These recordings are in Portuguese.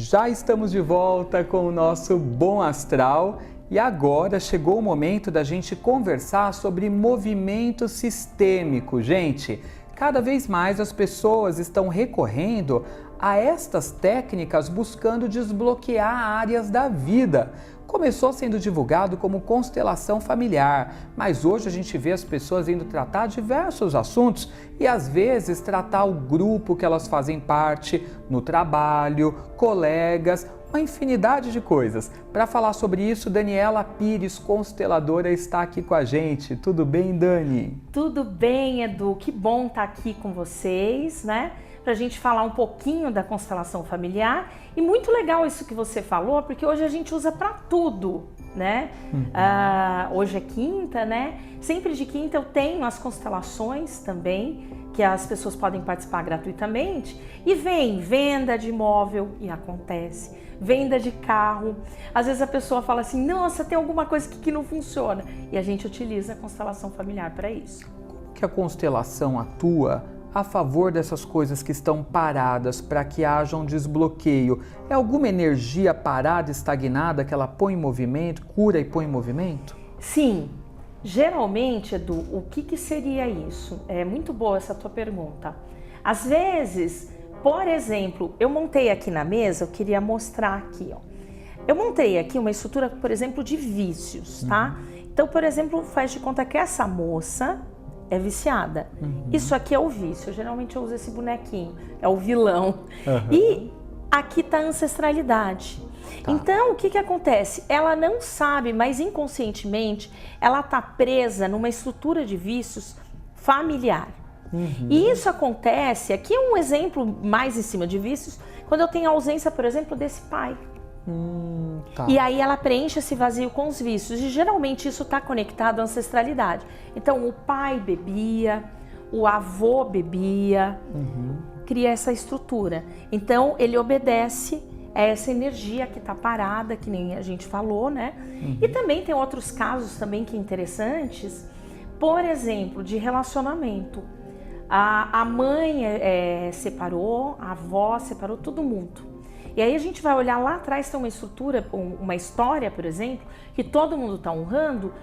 Já estamos de volta com o nosso Bom Astral e agora chegou o momento da gente conversar sobre movimento sistêmico. Gente, cada vez mais as pessoas estão recorrendo a estas técnicas buscando desbloquear áreas da vida. Começou sendo divulgado como constelação familiar, mas hoje a gente vê as pessoas indo tratar diversos assuntos e às vezes tratar o grupo que elas fazem parte, no trabalho, colegas, uma infinidade de coisas. Para falar sobre isso, Daniela Pires, consteladora, está aqui com a gente. Tudo bem, Dani? Tudo bem, Edu. Que bom estar aqui com vocês, né? Para a gente falar um pouquinho da constelação familiar. E muito legal isso que você falou, porque hoje a gente usa para tudo, né? Hoje é quinta, né? Sempre de quinta eu tenho as constelações também, que as pessoas podem participar gratuitamente. E vem venda de imóvel, e acontece. Venda de carro. Às vezes a pessoa fala assim, nossa, tem alguma coisa que não funciona. E a gente utiliza a constelação familiar para isso. Como que a constelação atua a favor dessas coisas que estão paradas para que haja um desbloqueio? É alguma energia parada, estagnada, que ela põe em movimento, cura e põe em movimento? Sim. Geralmente, Edu, o que seria isso? É muito boa essa tua pergunta. Às vezes, por exemplo, eu montei aqui na mesa, eu queria mostrar aqui, ó. Eu montei aqui uma estrutura, por exemplo, de vícios, tá? Então, por exemplo, faz de conta que essa moça é viciada. Isso aqui é o vício. Geralmente eu uso esse bonequinho, é o vilão. E aqui tá a ancestralidade. Então, o que acontece? Ela não sabe, mas inconscientemente, ela tá presa numa estrutura de vícios familiar. E isso acontece, aqui é um exemplo mais em cima de vícios, quando eu tenho a ausência, por exemplo, desse pai. E aí ela preenche esse vazio com os vícios. E geralmente isso está conectado à ancestralidade. Então o pai bebia, o avô bebia, cria essa estrutura. Então ele obedece a essa energia que está parada, que nem a gente falou, né? E também tem outros casos também que interessantes, por exemplo, de relacionamento. A mãe separou, a avó separou, todo mundo. E aí a gente vai olhar lá atrás, tem uma estrutura, uma história, por exemplo, que todo mundo está honrando,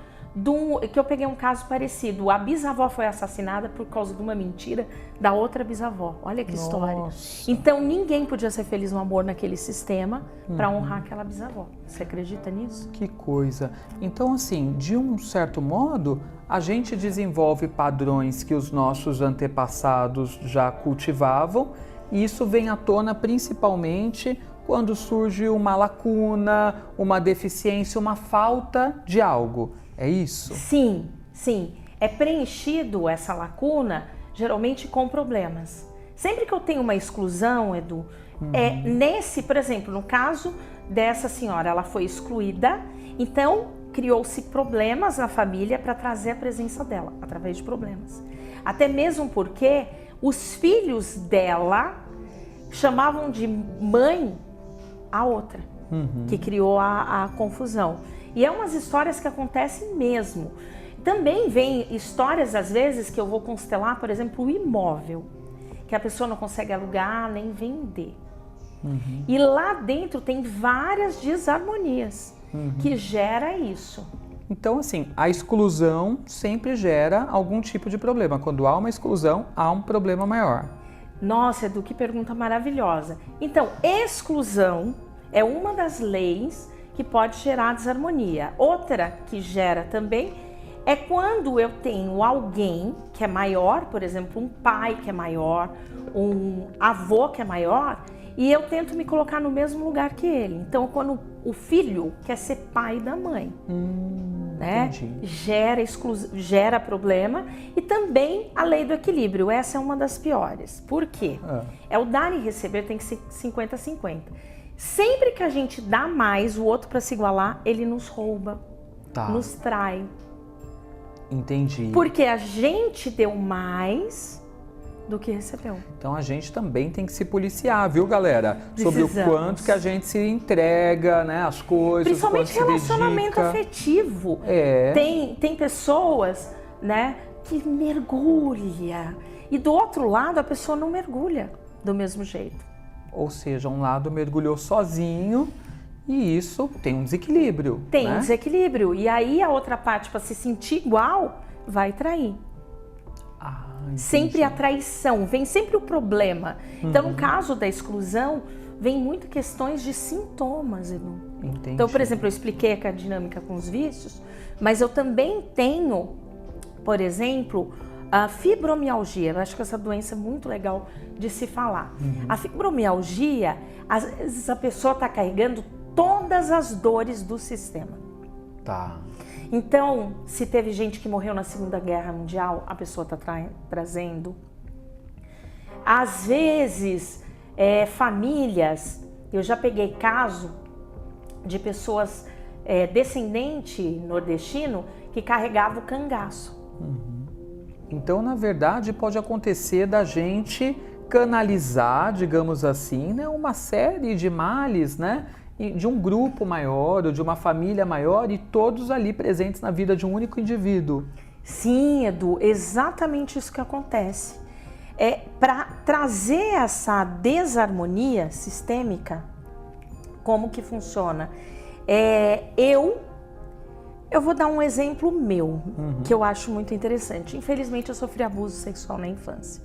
que eu peguei um caso parecido. A bisavó foi assassinada por causa de uma mentira da outra bisavó. Olha que história. Então ninguém podia ser feliz no amor naquele sistema para honrar aquela bisavó. Você acredita nisso? Que coisa. Então, assim, de um certo modo, a gente desenvolve padrões que os nossos antepassados já cultivavam. E isso vem à tona principalmente quando surge uma lacuna, uma deficiência, uma falta de algo. É isso? Sim, sim. É preenchido essa lacuna geralmente com problemas. Sempre que eu tenho uma exclusão, Edu, por exemplo, no caso dessa senhora, ela foi excluída, então criou-se problemas na família para trazer a presença dela, através de problemas. Até mesmo porque os filhos dela chamavam de mãe a outra, que criou a confusão. E é umas histórias que acontecem mesmo. Também vem histórias, às vezes, que eu vou constelar, por exemplo, o imóvel, que a pessoa não consegue alugar nem vender. E lá dentro tem várias desarmonias que gera isso. Então, assim, a exclusão sempre gera algum tipo de problema. Quando há uma exclusão, há um problema maior. Nossa, Edu, que pergunta maravilhosa. Então, exclusão é uma das leis que pode gerar desarmonia. Outra que gera também é quando eu tenho alguém que é maior, por exemplo, um pai que é maior, um avô que é maior, e eu tento me colocar no mesmo lugar que ele. Então, quando o filho quer ser pai da mãe, né? Gera problema. E também a lei do equilíbrio, essa é uma das piores. Por quê? É o dar e receber, tem que ser 50-50. Sempre que a gente dá mais, o outro para se igualar, ele nos rouba, nos trai. Entendi. Porque a gente deu mais do que recebeu. Então a gente também tem que se policiar, viu, galera? Sobre o quanto que a gente se entrega, né, as coisas, principalmente relacionamento afetivo. Tem pessoas, né, que mergulha e do outro lado a pessoa não mergulha do mesmo jeito. Ou seja, um lado mergulhou sozinho e isso tem um desequilíbrio. Tem né? um desequilíbrio. E aí a outra parte, para se sentir igual, vai trair. Sempre a traição, vem sempre o problema. Então, no caso da exclusão, vem muito questões de sintomas, Edu. Entendi. Então, por exemplo, eu expliquei aqui a dinâmica com os vícios, mas eu também tenho, por exemplo, a fibromialgia. Eu acho que essa doença é muito legal de se falar. A fibromialgia, às vezes a pessoa está carregando todas as dores do sistema. Tá. Então, se teve gente que morreu na Segunda Guerra Mundial, a pessoa está trazendo. Às vezes, famílias, eu já peguei caso de pessoas descendente nordestino que carregava o cangaço. Então, na verdade, pode acontecer da gente canalizar, digamos assim, né, uma série de males, né? De um grupo maior ou de uma família maior e todos ali presentes na vida de um único indivíduo. Sim, Edu, exatamente isso que acontece. Para trazer essa desarmonia sistêmica, como que funciona? Eu vou dar um exemplo meu, que eu acho muito interessante. Infelizmente, eu sofri abuso sexual na infância.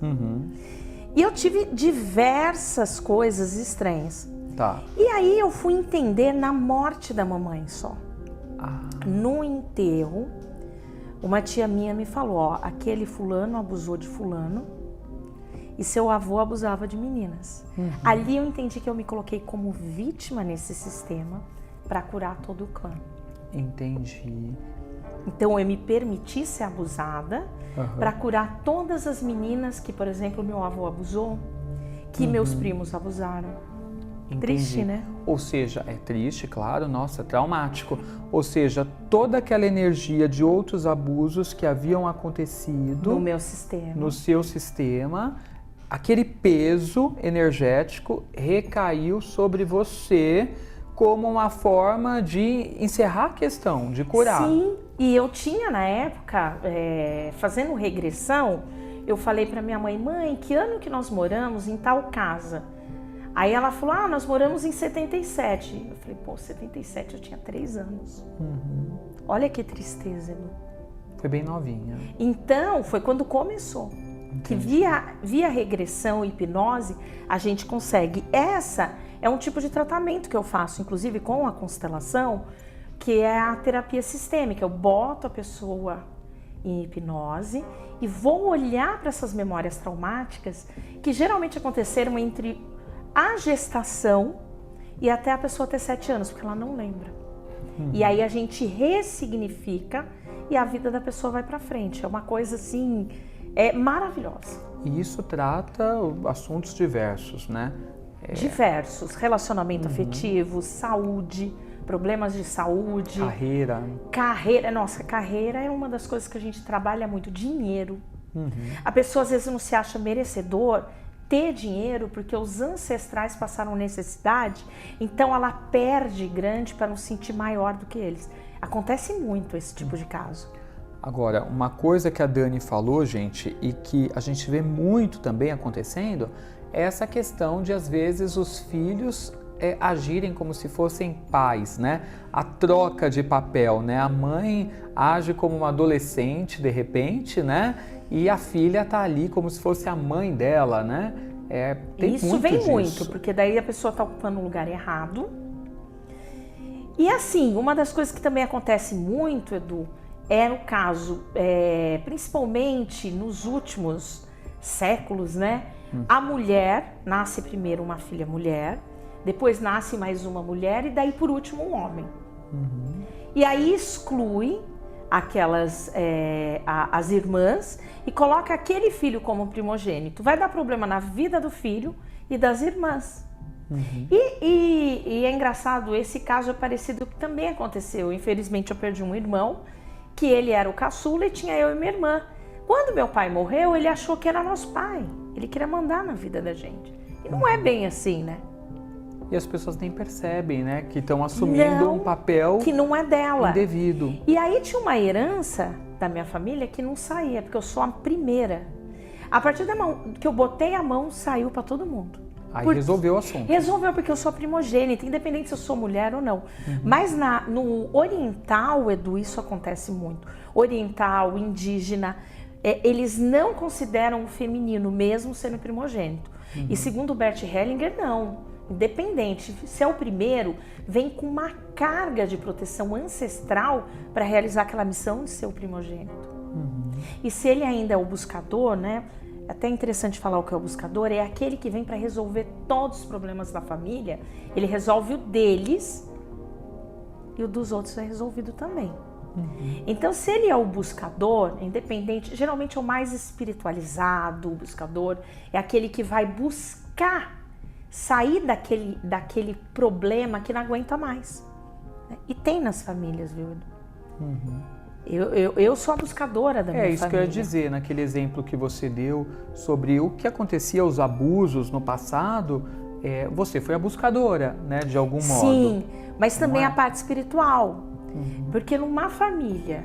E eu tive diversas coisas estranhas. Tá. E aí eu fui entender na morte da mamãe só. No enterro, uma tia minha me falou, ó, aquele fulano abusou de fulano e seu avô abusava de meninas. Ali eu entendi que eu me coloquei como vítima nesse sistema para curar todo o clã. Entendi. Então eu me permiti ser abusada para curar todas as meninas que, por exemplo, meu avô abusou, que meus primos abusaram. Entendi. Triste, né? Ou seja, é triste, claro, nossa, traumático. Ou seja, toda aquela energia de outros abusos que haviam acontecido No meu sistema. no seu sistema, aquele peso energético recaiu sobre você como uma forma de encerrar a questão, de curar. Sim, e eu tinha na época, fazendo regressão, eu falei para minha mãe, mãe, que ano que nós moramos em tal casa? Aí ela falou, nós moramos em 77. Eu falei, pô, 77 eu tinha 3 anos. Olha que tristeza, Edu. Foi bem novinha. Então, foi quando começou. Que via regressão e hipnose, a gente consegue. Essa é um tipo de tratamento que eu faço, inclusive com a constelação, que é a terapia sistêmica. Eu boto a pessoa em hipnose e vou olhar para essas memórias traumáticas que geralmente aconteceram entre a gestação e até a pessoa ter 7 anos, porque ela não lembra. E aí a gente ressignifica e a vida da pessoa vai para frente. É uma coisa assim, maravilhosa. E isso trata assuntos diversos, né? Diversos, relacionamento afetivo, saúde, problemas de saúde. Carreira, nossa, carreira é uma das coisas que a gente trabalha muito, dinheiro. A pessoa às vezes não se acha merecedor ter dinheiro porque os ancestrais passaram necessidade, então ela perde grande para não se sentir maior do que eles. Acontece muito esse tipo de caso. Agora, uma coisa que a Dani falou, gente, e que a gente vê muito também acontecendo, é essa questão de, às vezes, os filhos agirem como se fossem pais, né? A troca de papel, né? A mãe age como uma adolescente, de repente, né? E a filha tá ali como se fosse a mãe dela, né? Tem isso muito vem disso. muito, porque daí a pessoa tá ocupando um lugar errado. E assim, uma das coisas que também acontece muito, Edu, é no caso, principalmente nos últimos séculos, né? A mulher, nasce primeiro uma filha mulher, depois nasce mais uma mulher e daí por último um homem. E aí exclui aquelas, as irmãs e coloca aquele filho como primogênito. Vai dar problema na vida do filho e das irmãs. E é engraçado, esse caso é parecido que também aconteceu. Infelizmente eu perdi um irmão, que ele era o caçula e tinha eu e minha irmã. Quando meu pai morreu, ele achou que era nosso pai. Ele queria mandar na vida da gente. E não é bem assim, né? E as pessoas nem percebem, né? Que estão assumindo um papel que não é dela. Indevido. E aí tinha uma herança da minha família que não saía, porque eu sou a primeira. A partir da mão que eu botei a mão, saiu para todo mundo. Aí resolveu o assunto. Resolveu porque eu sou primogênita, independente se eu sou mulher ou não. Mas no oriental, Edu, isso acontece muito. Oriental, indígena, eles não consideram o feminino, mesmo sendo primogênito. E segundo Bert Hellinger, não. Independente, se é o primeiro, vem com uma carga de proteção ancestral para realizar aquela missão de ser o primogênito. E se ele ainda é o buscador, né? É até interessante falar o que é o buscador, é aquele que vem para resolver todos os problemas da família, ele resolve o deles e o dos outros é resolvido também. Então, se ele é o buscador, independente, geralmente é o mais espiritualizado, o buscador, é aquele que vai buscar sair daquele problema que não aguenta mais. E tem nas famílias, viu? Eu sou a buscadora da minha família. É isso que eu ia dizer, naquele exemplo que você deu sobre o que acontecia, os abusos no passado, você foi a buscadora, né, de algum modo. Sim, mas também a parte espiritual. Porque numa família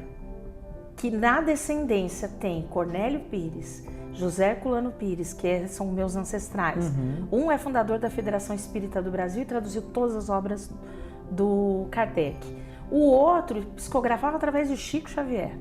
que na descendência tem Cornélio Pires, José Herculano Pires, que são meus ancestrais. Um é fundador da Federação Espírita do Brasil e traduziu todas as obras do Kardec. O outro psicografava através de Chico Xavier,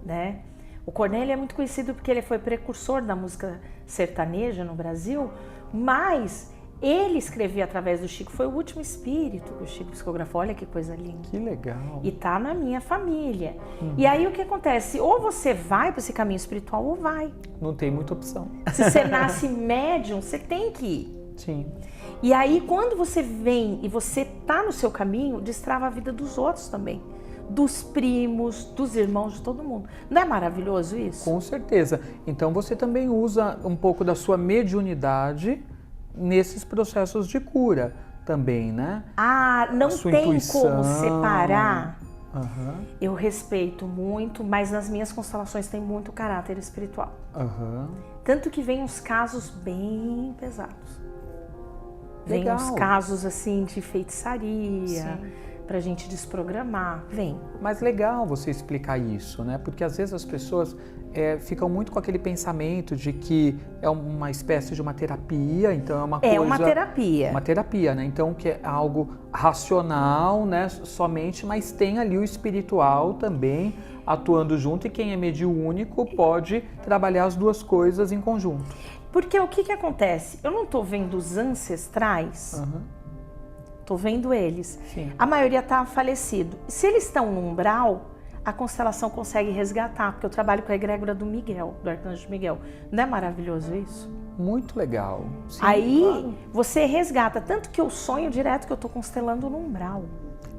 né? O Cornélio é muito conhecido porque ele foi precursor da música sertaneja no Brasil, mas ele escrevia através do Chico, foi o último espírito que o Chico psicografou, olha que coisa linda. Que legal. E tá na minha família. E aí o que acontece? Ou você vai para esse caminho espiritual ou vai. Não tem muita opção. Se você nasce médium, você tem que ir. Sim. E aí, quando você vem e você tá no seu caminho, destrava a vida dos outros também. Dos primos, dos irmãos, de todo mundo. Não é maravilhoso isso? Com certeza. Então você também usa um pouco da sua mediunidade nesses processos de cura também, né? Não tem intuição. como separar. Eu respeito muito, mas nas minhas constelações tem muito caráter espiritual. Tanto que vem uns casos bem pesados. Vem uns casos assim de feitiçaria, pra gente desprogramar, vem. Mas legal você explicar isso, né? Porque às vezes as pessoas ficam muito com aquele pensamento de que é uma espécie de uma terapia, então é uma coisa... É uma terapia. Uma terapia, né? Então que é algo racional, né? Somente, mas tem ali o espiritual também atuando junto e quem é mediúnico pode trabalhar as duas coisas em conjunto. Porque o que acontece? Eu não estou vendo os ancestrais, estou vendo eles. Sim. A maioria está falecido. Se eles estão no umbral, a constelação consegue resgatar, porque eu trabalho com a egrégora do Miguel, do Arcanjo Miguel. Não é maravilhoso isso? Muito legal. Sim, aí claro. Você resgata, tanto que eu sonho direto que eu estou constelando no umbral.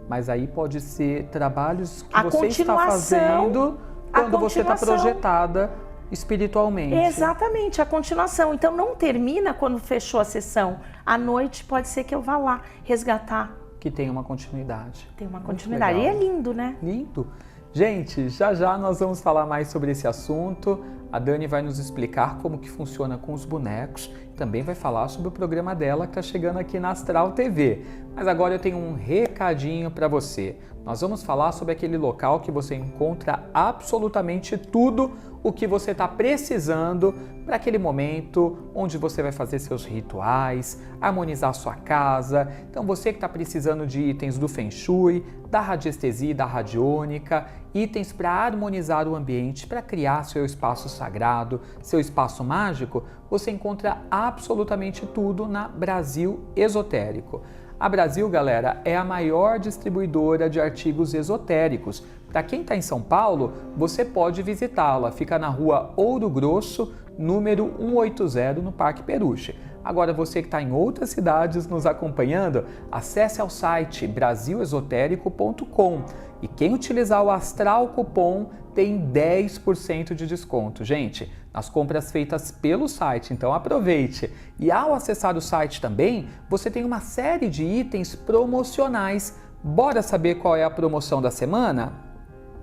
Mas aí pode ser trabalhos que você está fazendo quando você está projetada espiritualmente. Exatamente, a continuação. Então não termina quando fechou a sessão. À noite pode ser que eu vá lá resgatar. Que tem uma continuidade. Tem uma continuidade. E é lindo, né? Lindo. Gente, já nós vamos falar mais sobre esse assunto. A Dani vai nos explicar como que funciona com os bonecos. Também vai falar sobre o programa dela que está chegando aqui na Astral TV. Mas agora eu tenho um recadinho para você. Nós vamos falar sobre aquele local que você encontra absolutamente tudo o que você está precisando para aquele momento onde você vai fazer seus rituais, harmonizar sua casa. Então você que está precisando de itens do Feng Shui, da radiestesia, da radiônica, itens para harmonizar o ambiente, para criar seu espaço sagrado, seu espaço mágico, você encontra absolutamente tudo na Brasil Esotérico. A Brasil, galera, é a maior distribuidora de artigos esotéricos. Para quem está em São Paulo, você pode visitá-la. Fica na rua Ouro Grosso, número 180, no Parque Peruche. Agora, você que está em outras cidades nos acompanhando, acesse ao site brasilesotérico.com e quem utilizar o Astral Cupom tem 10% de desconto. Gente, nas compras feitas pelo site, então aproveite. E ao acessar o site também, você tem uma série de itens promocionais. Bora saber qual é a promoção da semana?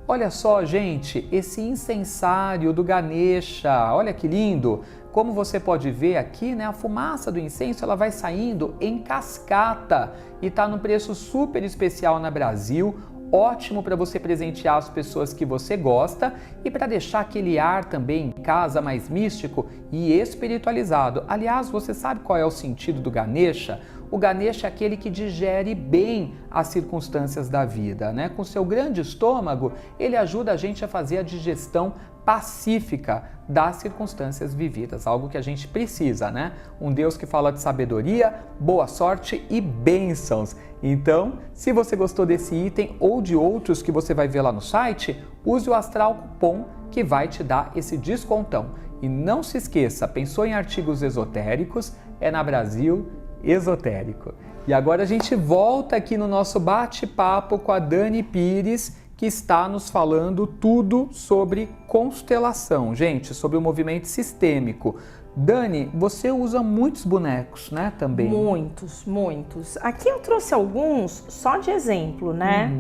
Olha só, gente, esse incensário do Ganesha, olha que lindo! Como você pode ver aqui, né, a fumaça do incenso ela vai saindo em cascata e está num preço super especial na Brasil, ótimo para você presentear as pessoas que você gosta e para deixar aquele ar também em casa mais místico e espiritualizado. Aliás, você sabe qual é o sentido do Ganesha? O Ganesha é aquele que digere bem as circunstâncias da vida, né? Com seu grande estômago, ele ajuda a gente a fazer a digestão pacífica das circunstâncias vividas, algo que a gente precisa, né? Um Deus que fala de sabedoria, boa sorte e bênçãos. Então, se você gostou desse item ou de outros que você vai ver lá no site, use o Astral Cupom que vai te dar esse descontão. E não se esqueça, pensou em artigos esotéricos? É na Brasil Esotérico. E agora a gente volta aqui no nosso bate-papo com a Dani Pires, que está nos falando tudo sobre constelação, gente, sobre o movimento sistêmico. Dani, você usa muitos bonecos, né, também? Muitos, muitos. Aqui eu trouxe alguns só de exemplo, né?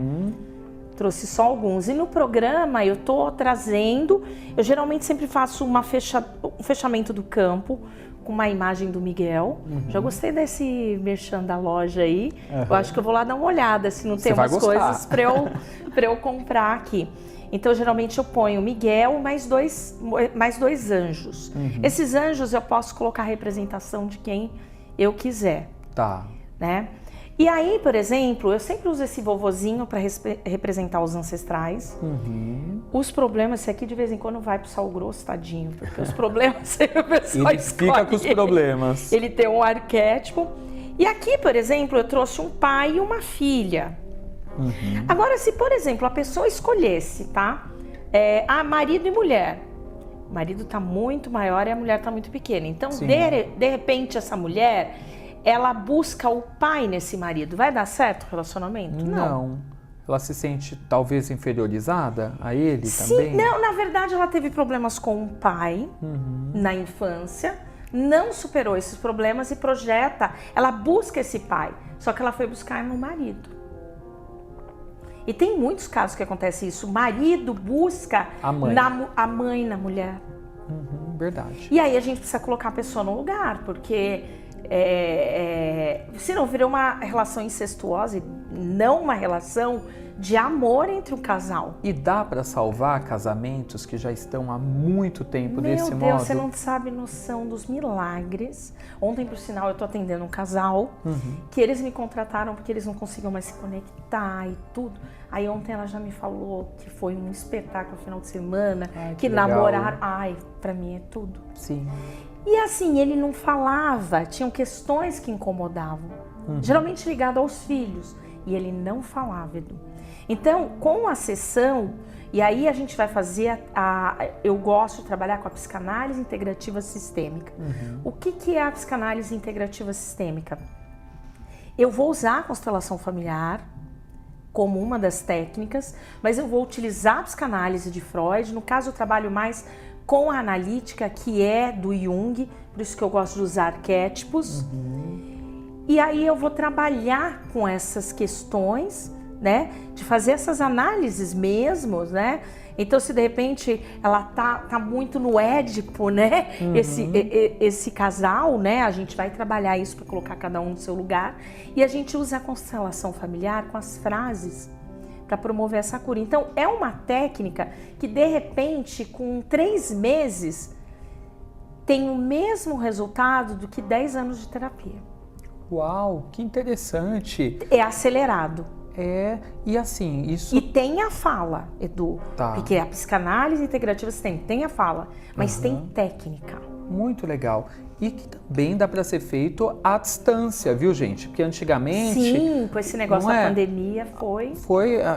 Trouxe só alguns. E no programa eu tô trazendo, eu geralmente sempre faço um fechamento do campo com uma imagem do Miguel. Já gostei desse merchan da loja aí. Eu acho que eu vou lá dar uma olhada se não tem umas coisas para eu comprar aqui. Então, geralmente eu ponho Miguel mais dois anjos. Esses anjos eu posso colocar a representação de quem eu quiser. Tá. Né? E aí, por exemplo, eu sempre uso esse vovozinho para representar os ancestrais. Os problemas, esse aqui de vez em quando vai pro sal grosso, tadinho, porque os problemas o pessoal ele fica com os problemas. Ele tem um arquétipo. E aqui, por exemplo, eu trouxe um pai e uma filha. Agora, se, por exemplo, a pessoa escolhesse, tá? Marido e mulher. O marido tá muito maior e a mulher tá muito pequena. Então, de repente, essa mulher, ela busca o pai nesse marido. Vai dar certo o relacionamento? Não. Ela se sente talvez inferiorizada a ele também? Sim, não, na verdade ela teve problemas com o pai na infância, não superou esses problemas e ela busca esse pai, só que ela foi buscar no marido. E tem muitos casos que acontece isso, o marido busca a mãe na mulher. Verdade. E aí a gente precisa colocar a pessoa no lugar, porque se não vira uma relação incestuosa, não uma relação de amor entre um casal. E dá para salvar casamentos que já estão há muito tempo desse modo? Meu Deus, você não sabe noção dos milagres. Ontem, por sinal, eu tô atendendo um casal que eles me contrataram porque eles não conseguiam mais se conectar e tudo. Aí ontem ela já me falou que foi um espetáculo no final de semana, que namoraram. Ai, pra mim é tudo. Sim. E assim, ele não falava, tinham questões que incomodavam, geralmente ligado aos filhos, e ele não falava, Edu. Então, com a sessão, e aí a gente vai fazer eu gosto de trabalhar com a psicanálise integrativa sistêmica. O que é a psicanálise integrativa sistêmica? Eu vou usar a constelação familiar como uma das técnicas, mas eu vou utilizar a psicanálise de Freud. No caso, eu trabalho mais com a analítica, que é do Jung, por isso que eu gosto de usar arquétipos. E aí eu vou trabalhar com essas questões, né, de fazer essas análises mesmo, né? Então, se de repente ela tá muito no Édipo, né, esse casal, né, a gente vai trabalhar isso para colocar cada um no seu lugar, e a gente usa a constelação familiar com as frases para promover essa cura. Então, é uma técnica que, de repente, com 3 meses, tem o mesmo resultado do que 10 anos de terapia. Uau, que interessante! É acelerado. E assim, isso... E tem a fala, Edu, Tá. porque a psicanálise integrativa tem a fala, mas tem técnica. Muito legal. E que também dá para ser feito à distância, viu, gente? Porque antigamente... Sim, com esse negócio da pandemia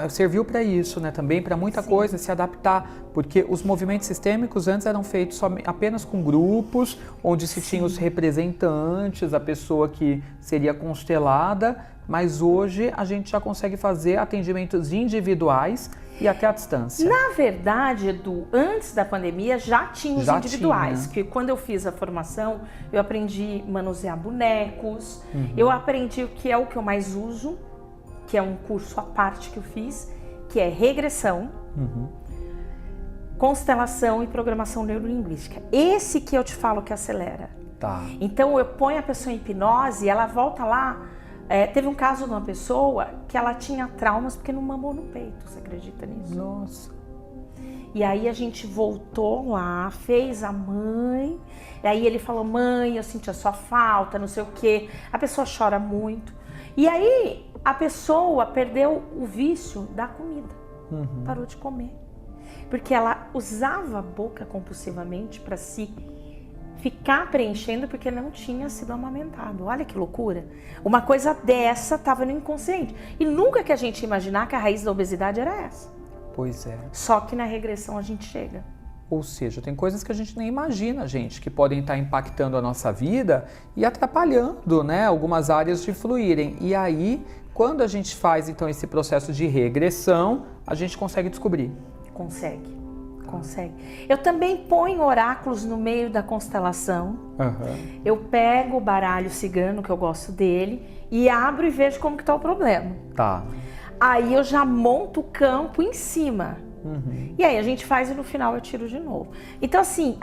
serviu para isso, né? Também para muita coisa, se adaptar. Porque os movimentos sistêmicos antes eram feitos apenas com grupos, onde se tinha os representantes, a pessoa que seria constelada, mas hoje a gente já consegue fazer atendimentos individuais e até à distância. Na verdade, Edu, antes da pandemia já tinha os individuais, que quando eu fiz a formação, eu aprendi a manusear bonecos, eu aprendi o que é o que eu mais uso, que é um curso à parte que eu fiz, que é regressão, constelação e programação neurolinguística. Esse que eu te falo que acelera. Tá. Então eu ponho a pessoa em hipnose e ela volta lá Teve um caso de uma pessoa que ela tinha traumas porque não mamou no peito, você acredita nisso? Nossa. E aí a gente voltou lá, fez a mãe, e aí ele falou, mãe, eu senti a sua falta, não sei o quê. A pessoa chora muito. E aí a pessoa perdeu o vício da comida, parou de comer. Porque ela usava a boca compulsivamente para se ficar preenchendo porque não tinha sido amamentado. Olha que loucura. Uma coisa dessa estava no inconsciente. E nunca que a gente imaginar que a raiz da obesidade era essa. Pois é. Só que na regressão a gente chega. Ou seja, tem coisas que a gente nem imagina, gente, que podem estar impactando a nossa vida e atrapalhando, né, algumas áreas de fluírem. E aí, quando a gente faz, então, esse processo de regressão, a gente consegue descobrir. Consegue. Eu também ponho oráculos no meio da constelação. Eu pego o baralho cigano, que eu gosto dele, e abro e vejo como que tá o problema. Tá. Aí eu já monto o campo em cima. E aí a gente faz e no final eu tiro de novo. Então assim,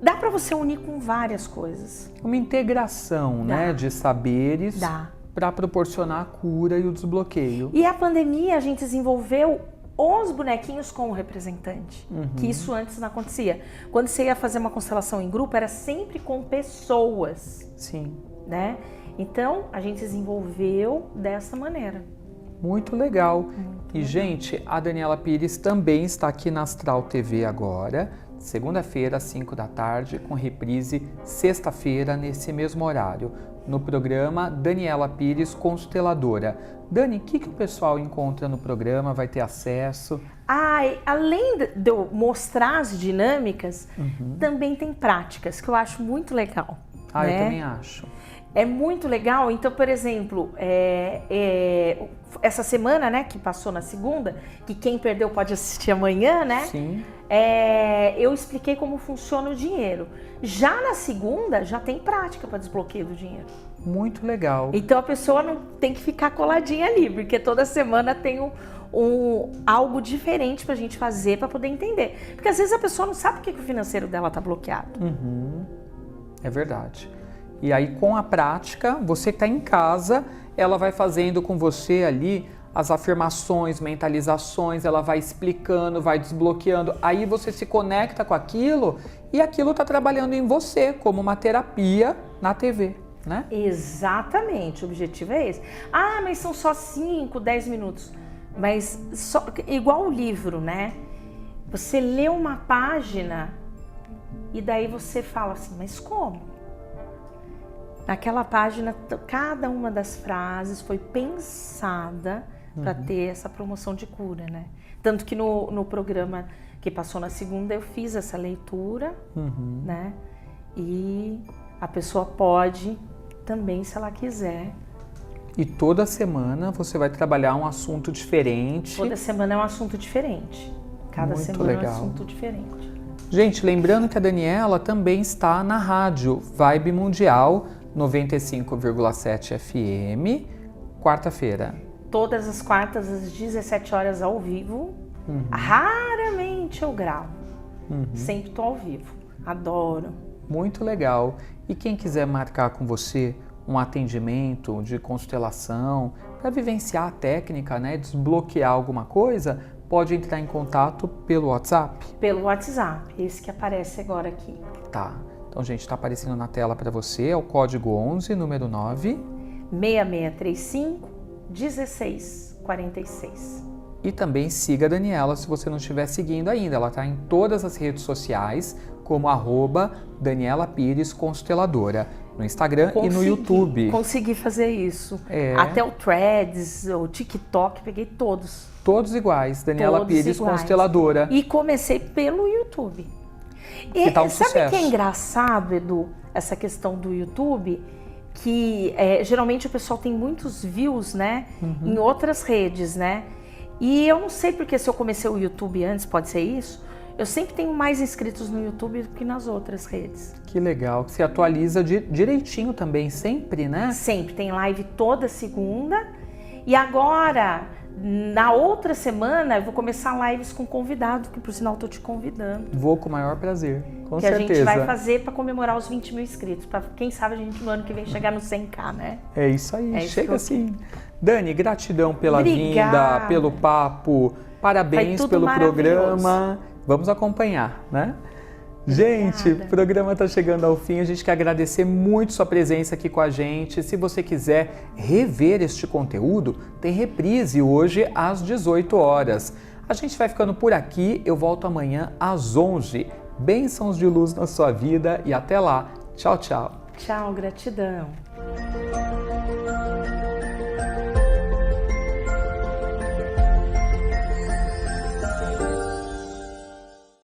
dá para você unir com várias coisas. Uma integração, né, de saberes para proporcionar a cura e o desbloqueio. E a pandemia a gente desenvolveu os bonequinhos com o representante, que isso antes não acontecia. Quando você ia fazer uma constelação em grupo, era sempre com pessoas. Sim. Né? Então, a gente desenvolveu dessa maneira. Muito legal. E, gente, a Daniela Pires também está aqui na Astral TV agora, segunda-feira, às 5 da tarde, com reprise sexta-feira, nesse mesmo horário, no programa Daniela Pires Consteladora. Dani, o que o pessoal encontra no programa? Vai ter acesso? Além de eu mostrar as dinâmicas, também tem práticas, que eu acho muito legal. Eu também acho. É muito legal. Então, por exemplo, essa semana, né, que passou na segunda, que quem perdeu pode assistir amanhã, né? Sim. Eu expliquei como funciona o dinheiro. Já na segunda, já tem prática para desbloqueio do dinheiro. Muito legal. Então a pessoa não tem que ficar coladinha ali, porque toda semana tem algo diferente pra gente fazer para poder entender. Porque às vezes a pessoa não sabe porque que o financeiro dela tá bloqueado. É verdade. E aí, com a prática, você que está em casa, ela vai fazendo com você ali as afirmações, mentalizações, ela vai explicando, vai desbloqueando. Aí você se conecta com aquilo e aquilo está trabalhando em você, como uma terapia na TV, né? Exatamente, o objetivo é esse. Mas são só 5, 10 minutos. Mas igual o livro, né? Você lê uma página e daí você fala assim, mas como? Naquela página, cada uma das frases foi pensada para ter essa promoção de cura, né? Tanto que no programa que passou na segunda, eu fiz essa leitura, né? E a pessoa pode também, se ela quiser. E toda semana você vai trabalhar um assunto diferente. Toda semana é um assunto diferente. Cada Muito semana legal. é um assunto diferente. Gente, lembrando que a Daniela também está na rádio Vibe Mundial 95,7 FM, quarta-feira. Todas as quartas, às 17 horas ao vivo. Raramente eu gravo. Sempre tô ao vivo. Adoro. Muito legal. E quem quiser marcar com você um atendimento de constelação, para vivenciar a técnica, né, desbloquear alguma coisa, pode entrar em contato pelo WhatsApp? Pelo WhatsApp, esse que aparece agora aqui. Tá. Então, gente, está aparecendo na tela para você, é o código 11, número 9. 6635 1646. E também siga a Daniela se você não estiver seguindo ainda. Ela está em todas as redes sociais, como @Daniela Pires Consteladora, no Instagram e no YouTube. Consegui fazer isso. Até o Threads, o TikTok, peguei todos. Todos iguais, Daniela Todos Pires iguais. Consteladora. E comecei pelo YouTube. Que tá um sabe sucesso. que é engraçado, Edu, essa questão do YouTube? Que geralmente o pessoal tem muitos views, né? Em outras redes, né? E eu não sei porque se eu comecei o YouTube antes, pode ser isso. Eu sempre tenho mais inscritos no YouTube do que nas outras redes. Que legal, que se atualiza direitinho também, sempre, né? Sempre, tem live toda segunda. E agora Na outra semana eu vou começar lives com convidado, que por sinal estou te convidando. Vou com o maior prazer, com que certeza. Que a gente vai fazer para comemorar os 20 mil inscritos, para quem sabe a gente no ano que vem chegar no 100k, né? É isso aí, é isso chega assim. Dani, gratidão pela Obrigada. vinda, pelo papo, parabéns pelo programa. Vamos acompanhar, né? Gente, o programa está chegando ao fim, a gente quer agradecer muito sua presença aqui com a gente. Se você quiser rever este conteúdo, tem reprise hoje às 18 horas. A gente vai ficando por aqui, eu volto amanhã às 11. Bênçãos de luz na sua vida e até lá. Tchau, tchau. Tchau, gratidão.